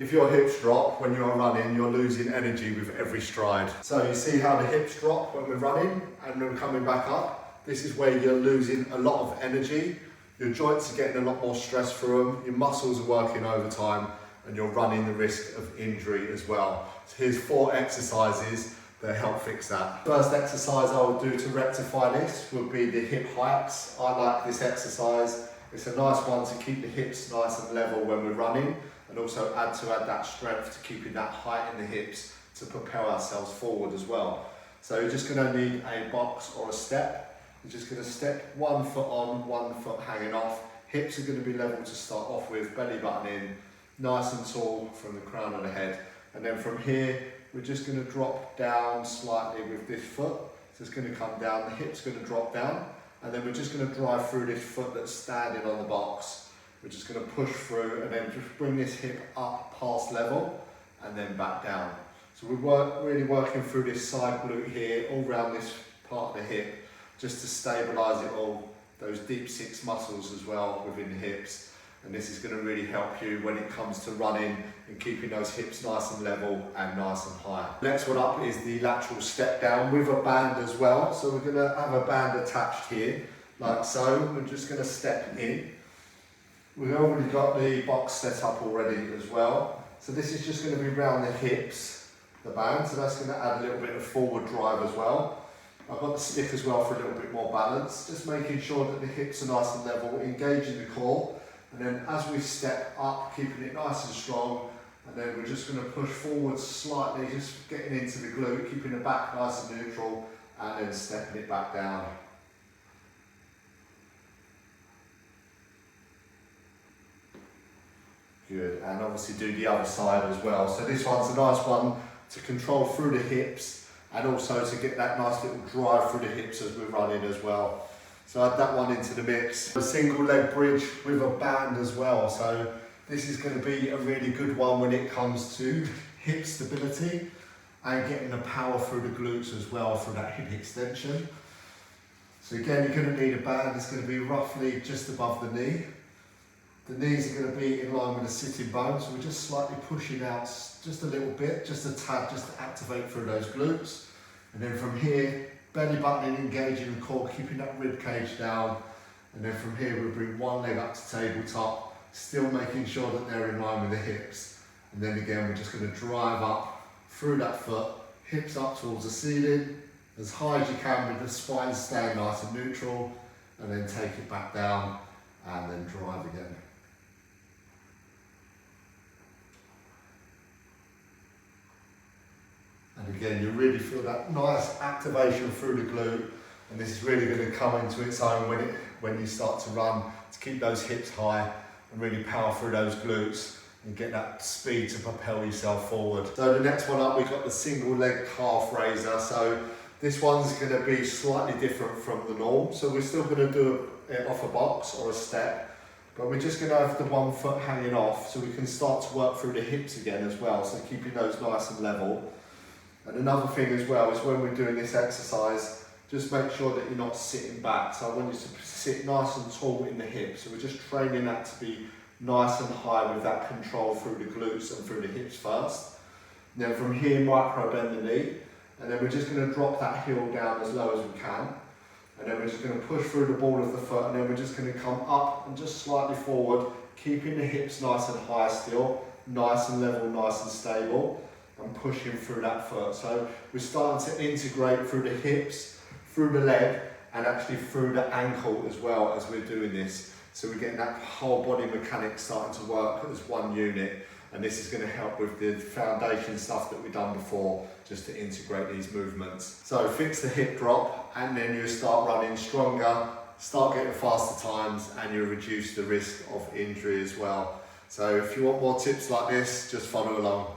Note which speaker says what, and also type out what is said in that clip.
Speaker 1: If your hips drop when you're running, you're losing energy with every stride. So you see how the hips drop when we're running and then coming back up? This is where you're losing a lot of energy. Your joints are getting a lot more stress through them, your muscles are working overtime, and you're running the risk of injury as well. So here's 4 exercises that help fix that. First exercise I would do to rectify this would be the hip hikes. I like this exercise. It's a nice one to keep the hips nice and level when we're running, and also add that strength to keeping that height in the hips to propel ourselves forward as well. So you're just going to need a box or a step. You're just going to step 1 foot on, 1 foot hanging off. Hips are going to be level to start off with, belly button in, nice and tall from the crown of the head. And then from here, we're just going to drop down slightly with this foot. So it's going to come down, the hip's going to drop down, and then we're just going to drive through this foot that's standing on the box. We're just going to push through and then just bring this hip up past level and then back down. So we're really working through this side glute here, all around this part of the hip, just to stabilise it all, those deep 6 muscles as well within the hips. And this is going to really help you when it comes to running and keeping those hips nice and level and nice and high. Next one up is the lateral step down with a band as well. So we're going to have a band attached here, like so. We're just going to step in. We've already got the box set up already as well. So this is just going to be around the hips, the band. So that's going to add a little bit of forward drive as well. I've got the stick as well for a little bit more balance. Just making sure that the hips are nice and level, engaging the core. And then as we step up, keeping it nice and strong, and then we're just going to push forward slightly, just getting into the glute, keeping the back nice and neutral, and then stepping it back down. Good, and obviously do the other side as well. So this one's a nice one to control through the hips, and also to get that nice little drive through the hips as we're running as well. So add that one into the mix. A single leg bridge with a band as well. So this is going to be a really good one when it comes to hip stability and getting the power through the glutes as well through that hip extension. So again, you're going to need a band. It's going to be roughly just above the knee. The knees are going to be in line with the sitting bone. So we're just slightly pushing out just a little bit, just a tad, just to activate through those glutes. And then from here, belly button engaging the core, keeping that rib cage down. And then from here, we'll bring one leg up to tabletop, still making sure that they're in line with the hips. And then again, we're just going to drive up through that foot, hips up towards the ceiling, as high as you can with the spine staying nice and neutral, and then take it back down and then drive again. And again, you really feel that nice activation through the glute, and this is really going to come into its own when you start to run, to keep those hips high and really power through those glutes and get that speed to propel yourself forward. So the next one up, we've got the single leg calf raiser. So this one's going to be slightly different from the norm. So we're still going to do it off a box or a step, but we're just going to have the 1 foot hanging off so we can start to work through the hips again as well. So keeping those nice and level. And another thing as well is when we're doing this exercise, just make sure that you're not sitting back. So I want you to sit nice and tall in the hips. So we're just training that to be nice and high with that control through the glutes and through the hips first. And then from here, micro bend the knee. And then we're just going to drop that heel down as low as we can. And then we're just going to push through the ball of the foot. And then we're just going to come up and just slightly forward, keeping the hips nice and high still, nice and level, nice and stable. And pushing through that foot. So we're starting to integrate through the hips, through the leg, and actually through the ankle as well as we're doing this. So we're getting that whole body mechanics starting to work as one unit, and this is going to help with the foundation stuff that we've done before, just to integrate these movements. So fix the hip drop, and then you start running stronger, start getting faster times, and you reduce the risk of injury as well. So if you want more tips like this, just follow along.